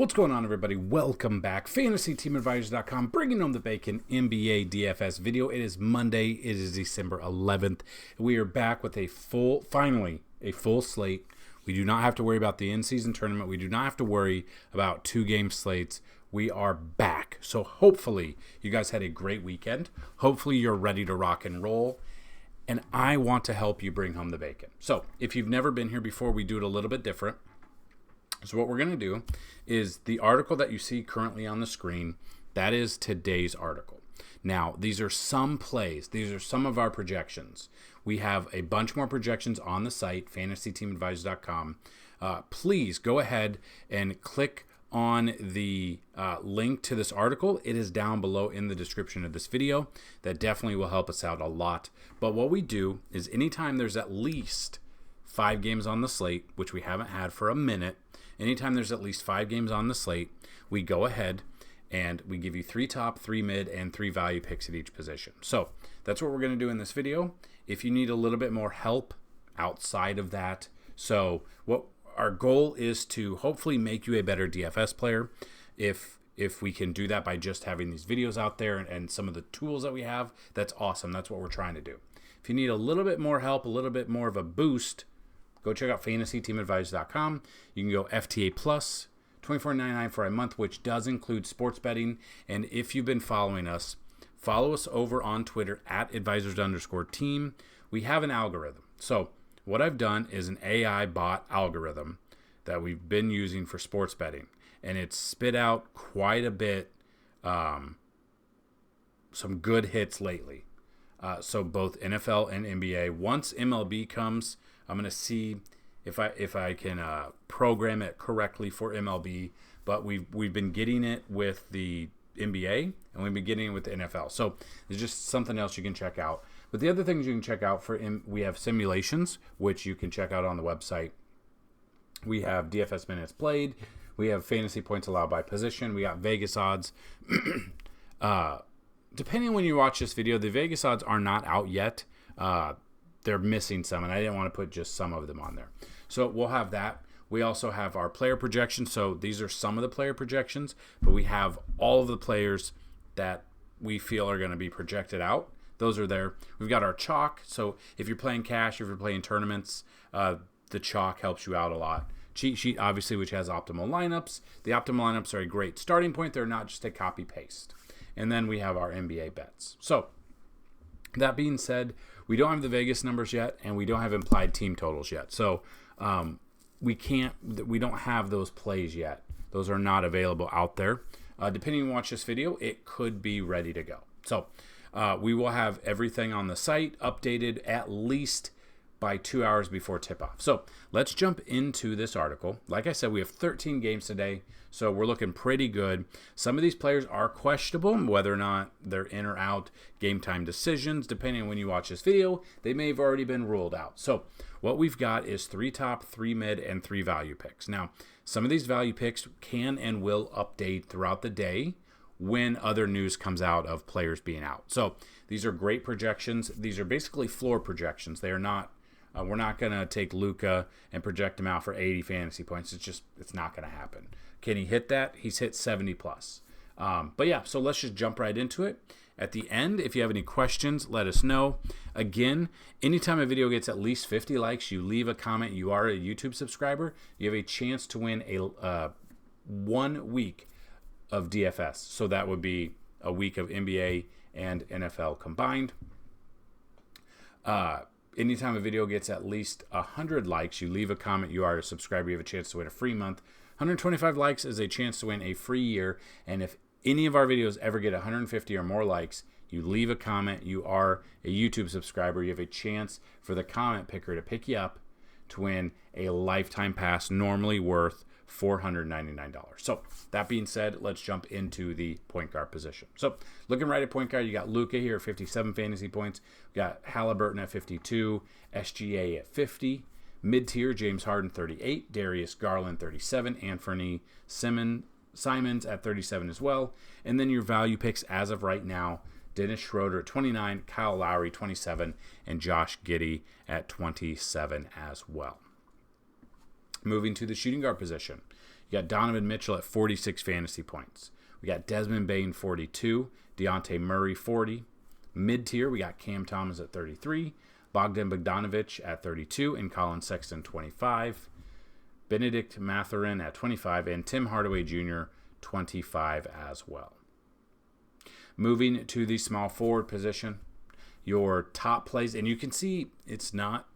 What's going on, everybody? Welcome back. FantasyTeamAdvisors.com, bringing home the bacon NBA DFS video. It is Monday. It is December 11th. We are back with finally, a full slate. We do not have to worry about the in-season tournament. We do not have to worry about two-game slates. We are back. So hopefully you guys had a great weekend. Hopefully you're ready to rock and roll. And I want to help you bring home the bacon. So if you've never been here before, we do it a little bit different. So what we're going to do is the article that you see currently on the screen, that is today's article. Now, these are some plays. These are some of our projections. We have a bunch more projections on the site, FantasyTeamAdvisors.com. Please go ahead and click on the link to this article. It is down below in the description of this video. That definitely will help us out a lot. But what we do is anytime there's at least 5 games on the slate, which we haven't had for a minute, anytime there's at least 5 games on the slate, we go ahead and we give you 3 top, 3 mid, and 3 value picks at each position. So that's what we're going to do in this video. If you need a little bit more help outside of that, so what our goal is to hopefully make you a better DFS player. If we can do that by just having these videos out there and some of the tools that we have, that's awesome. That's what we're trying to do. If you need a little bit more help, a little bit more of a boost, go check out FantasyTeamAdvisors.com. You can go FTA Plus, $24.99 for a month, which does include sports betting. And if you've been following us, follow us over on Twitter at advisors_team. We have an algorithm. So what I've done is an AI bot algorithm that we've been using for sports betting. And it's spit out quite a bit, some good hits lately. So both NFL and NBA. Once MLB comes, I'm going to see if I can program it correctly for MLB, but we've been getting it with the NBA and we've been getting it with the NFL. So there's just something else you can check out. But the other things you can check out we have simulations, which you can check out on the website. We have DFS minutes played. We have fantasy points allowed by position. We got Vegas odds. Depending on when you watch this video, the Vegas odds are not out yet. They're missing some, and I didn't want to put just some of them on there. So we'll have that. We also have our player projections. So these are some of the player projections, but we have all of the players that we feel are going to be projected out. Those are there. We've got our chalk. So if you're playing cash, if you're playing tournaments, the chalk helps you out a lot. Cheat sheet, obviously, which has optimal lineups. The optimal lineups are a great starting point. They're not just a copy-paste. And then we have our NBA bets. So that being said, we don't have the Vegas numbers yet, and we don't have implied team totals yet. So we don't have those plays yet. Those are not available out there. Depending on when you watch this video, it could be ready to go. So we will have everything on the site updated at least by 2 hours before tip-off. So let's jump into this article. Like I said, we have 13 games today, so we're looking pretty good. Some of these players are questionable, whether or not they're in or out. Game time decisions, depending on when you watch this video, they may have already been ruled out. So what we've got is 3 top, 3 mid, and 3 value picks. Now, some of these value picks can and will update throughout the day when other news comes out of players being out. So these are great projections. These are basically floor projections. They are not. We're not going to take Luka and project him out for 80 fantasy points. It's not going to happen. Can he hit that? He's hit 70 plus. But yeah, so let's just jump right into it. At the end, if you have any questions, let us know. Again, anytime a video gets at least 50 likes, you leave a comment, you are a YouTube subscriber, you have a chance to win a 1 week of DFS. So that would be a week of NBA and NFL combined. Anytime a video gets at least 100 likes, you leave a comment, you are a subscriber, you have a chance to win a free month. 125 likes is a chance to win a free year. And if any of our videos ever get 150 or more likes, you leave a comment, you are a YouTube subscriber, you have a chance for the comment picker to pick you up to win a lifetime pass, normally worth $499. So that being said, let's jump into the point guard position. So looking right at point guard, you got Luka here at 57 fantasy points. We got Halliburton at 52, SGA at 50. Mid-tier, James Harden 38, Darius Garland 37, Anthony Simons at 37 as well. And then your value picks as of right now, Dennis Schroeder at 29, Kyle Lowry 27, and Josh Giddey at 27 as well. Moving to the shooting guard position, You got Donovan Mitchell at 46 fantasy points. We got Desmond Bane 42, Dejounte Murray 40. Mid-tier, we got Cam Thomas at 33, Bogdan Bogdanovic at 32, and Colin Sexton 25. Benedict Mathurin at 25, and Tim Hardaway Jr. 25 as well. Moving to the small forward position, your top plays, and you can see it's not,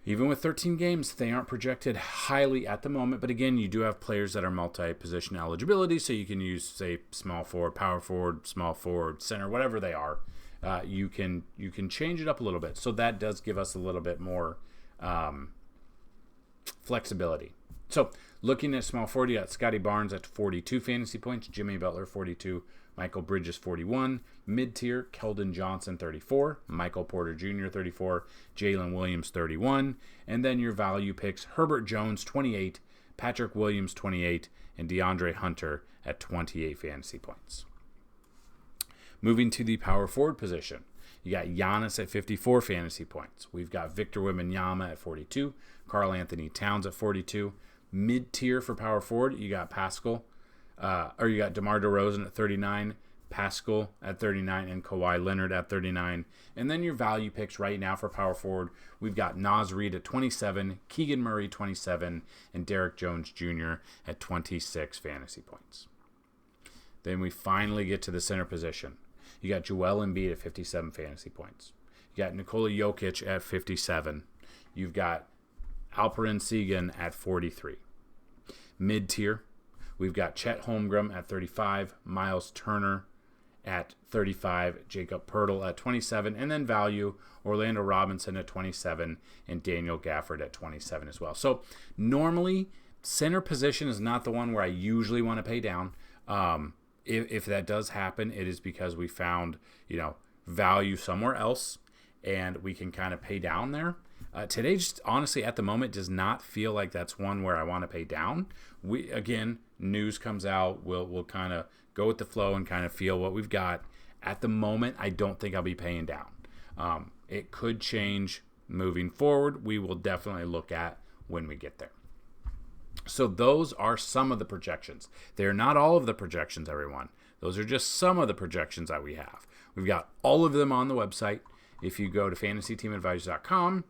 even with 13 games, they aren't projected highly at the moment. But again, you do have players that are multi-position eligibility, so you can use, say, small forward, power forward, small forward, center, whatever they are. You can change it up a little bit. So that does give us a little bit more flexibility. So looking at small forward, you got Scotty Barnes at 42 fantasy points, Jimmy Butler 42, Michael Bridges 41, mid-tier Keldon Johnson 34, Michael Porter Jr. 34, Jalen Williams 31, and then your value picks Herbert Jones 28, Patrick Williams 28, and DeAndre Hunter at 28 fantasy points. Moving to the power forward position, you got Giannis at 54 fantasy points. We've got Victor Wembanyama at 42, Karl Anthony Towns at 42. Mid-tier for power forward, you got you got DeMar DeRozan at 39, Pascal at 39, and Kawhi Leonard at 39. And then your value picks right now for power forward, we've got Naz Reid at 27, Keegan Murray 27, and Derek Jones Jr. at 26 fantasy points. Then we finally get to the center position. You got Joel Embiid at 57 fantasy points. You got Nikola Jokic at 57. You've got Alperen Sengun at 43. Mid-tier, we've got Chet Holmgren at 35, Miles Turner at 35, Jakob Poeltl at 27, and then value, Orlando Robinson at 27, and Daniel Gafford at 27 as well. So normally, center position is not the one where I usually want to pay down. If that does happen, it is because we found, value somewhere else, and we can kind of pay down there. Today, just honestly, at the moment, does not feel like that's one where I want to pay down. News comes out, we'll kind of go with the flow and kind of feel what we've got. At the moment, I don't think I'll be paying down. It could change moving forward. We will definitely look at when we get there. So those are some of the projections. They're not all of the projections, everyone. Those are just some of the projections that we have. We've got all of them on the website. If you go to FantasyTeamAdvisors.com,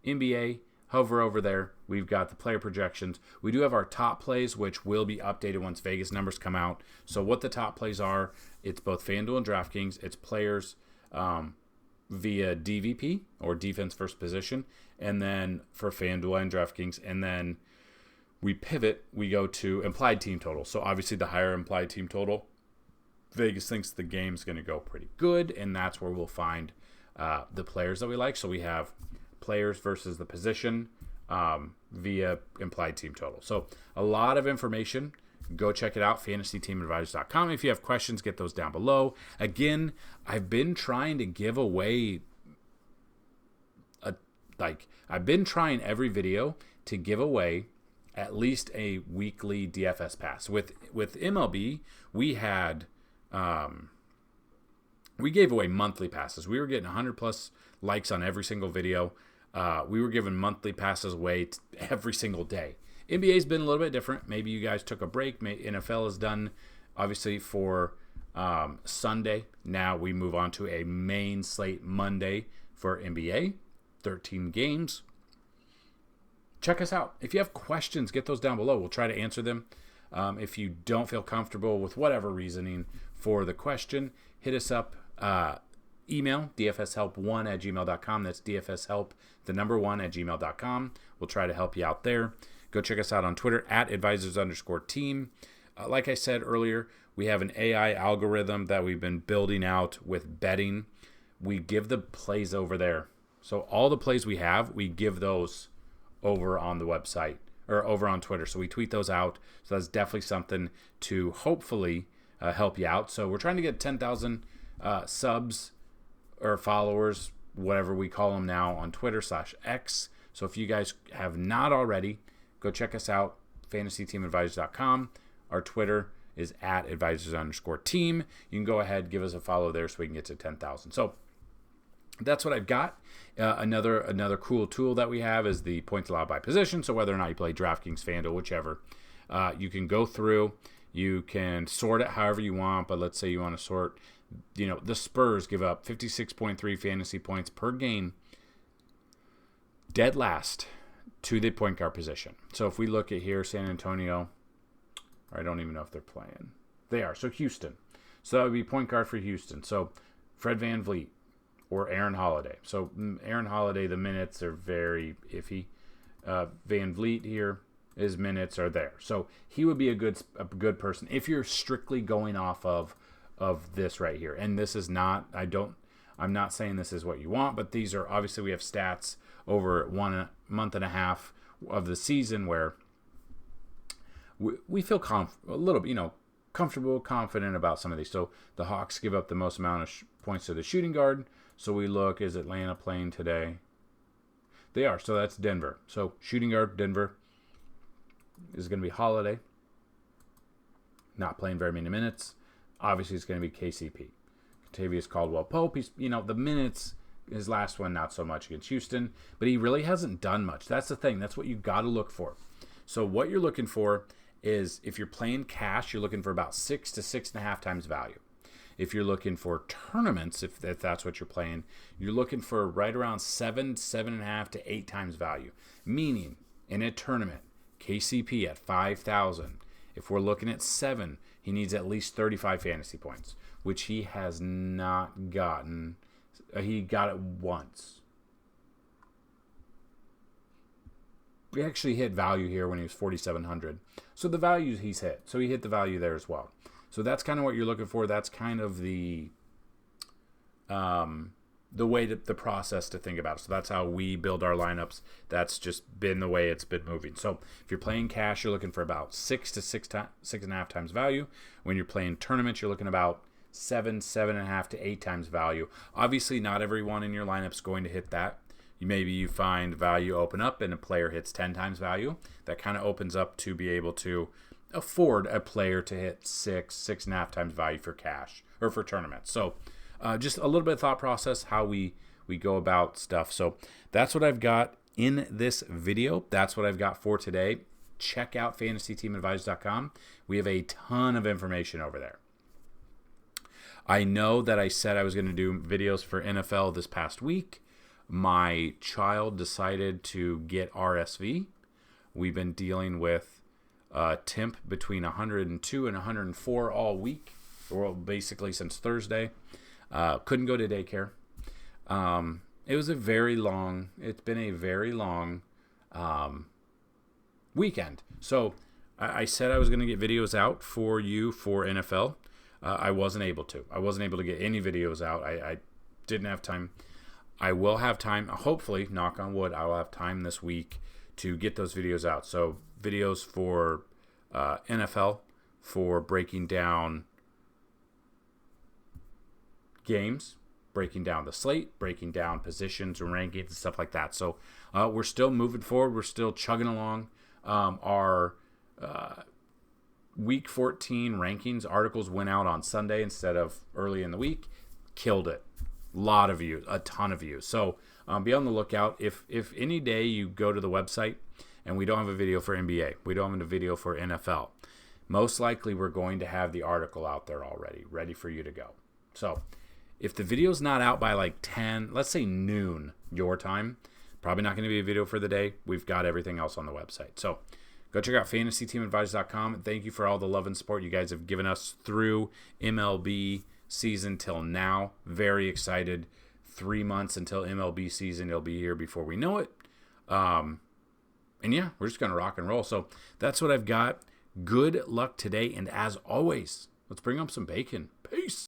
NBA, hover over there. We've got the player projections. We do have our top plays, which will be updated once Vegas numbers come out. So what the top plays are, it's both Fanduel and DraftKings. It's players via DVP, or defense first position, and then for Fanduel and DraftKings, and then we pivot, we go to implied team total. So obviously the higher implied team total, Vegas thinks the game's going to go pretty good, and that's where we'll find the players that we like. So we have players versus the position via implied team total. So a lot of information. Go check it out, FantasyTeamAdvisors.com. If you have questions, get those down below. Again, I've been trying to give away I've been trying every video to give away at least a weekly DFS pass. With MLB, we had we gave away monthly passes. We were getting 100 plus likes on every single video. We were giving monthly passes away every single day. NBA's been a little bit different. Maybe you guys took a break. NFL is done, obviously, for Sunday. Now we move on to a main slate Monday for NBA. 13 games. Check us out. If you have questions, get those down below. We'll try to answer them. If you don't feel comfortable with whatever reasoning for the question, hit us up. Email dfshelp1@gmail.com. That's dfshelp1@gmail.com. We'll try to help you out there. Go check us out on Twitter @advisors_team. Like I said earlier, we have an AI algorithm that we've been building out with betting. We give the plays over there. So all the plays we have, we give those over on the website or over on Twitter. So we tweet those out. So that's definitely something to hopefully help you out. So we're trying to get 10,000 subs or followers, whatever we call them now, on Twitter/X. So if you guys have not already, go check us out, FantasyTeamAdvisors.com. Our Twitter is @advisors_team. You can go ahead, give us a follow there so we can get to 10,000. So that's what I've got. Another cool tool that we have is the points allowed by position. So whether or not you play DraftKings, FanDuel, whichever, You can go through, you can sort it however you want, but let's say you want to sort, the Spurs give up 56.3 fantasy points per game, dead last to the point guard position. So if we look at here, San Antonio, or I don't even know if they're playing. They are. So Houston. So that would be point guard for Houston. So Fred VanVleet or Aaron Holiday. So Aaron Holiday, the minutes are very iffy. VanVleet here, his minutes are there. So he would be a good person if you're strictly going off of this right here. And this is not, I'm not saying this is what you want, but these are, obviously we have stats over 1 month and a half of the season where we feel a little bit, comfortable, confident about some of these. So the Hawks give up the most amount of points to the shooting guard. So we look, is Atlanta playing today? They are. So that's Denver. So shooting guard, Denver is going to be Holiday. Not playing very many minutes. Obviously, it's going to be KCP. Kentavious Caldwell-Pope. He's, the minutes, his last one, not so much against Houston. But he really hasn't done much. That's the thing. That's what you got to look for. So what you're looking for is, if you're playing cash, you're looking for about 6 to 6.5 times value. If you're looking for tournaments, if that's what you're playing, you're looking for right around 7.5 to 8 times value. Meaning, in a tournament, KCP at 5,000. If we're looking at 7, he needs at least 35 fantasy points, which he has not gotten. He got it once. We actually hit value here when he was 4,700. So the values he's hit. So he hit the value there as well. So that's kind of what you're looking for. That's kind of the way the process to think about it. So that's how we build our lineups. That's just been the way it's been moving. So if you're playing cash, you're looking for about 6 to 6.5 times value. When you're playing tournaments, you're looking about 7.5 to 8 times value. Obviously, not everyone in your lineup is going to hit that. Maybe you find value open up and a player hits 10 times value. That kind of opens up to be able to afford a player to hit 6.5 times value for cash or for tournaments. So just a little bit of thought process, how we go about stuff. So that's what I've got in this video. That's what I've got for today. Check out FantasyTeamAdvisors.com. We have a ton of information over there. I know that I said I was going to do videos for NFL this past week. My child decided to get RSV. We've been dealing with temp between 102 and 104 all week, or basically since Thursday. Couldn't go to daycare. It's been a very long weekend. So I said I was going to get videos out for you for NFL. I wasn't able to. I wasn't able to get any videos out. I didn't have time. I will have time, hopefully, knock on wood, I will have time this week to get those videos out. So videos for NFL, for breaking down games, breaking down the slate, breaking down positions and rankings and stuff like that. So we're still moving forward. We're still chugging along. Our Week 14 rankings articles went out on Sunday instead of early in the week. Killed it. A ton of views. So be on the lookout. If any day you go to the website and we don't have a video for NBA, we don't have a video for NFL, most likely we're going to have the article out there already, ready for you to go. So if the video's not out by like 10, let's say noon your time, probably not going to be a video for the day. We've got everything else on the website. So go check out FantasyTeamAdvisors.com. Thank you for all the love and support you guys have given us through MLB season till now. Very excited. 3 months until MLB season. It'll be here before we know it. And yeah, we're just going to rock and roll. So that's what I've got. Good luck today. And as always, let's bring up some bacon. Peace.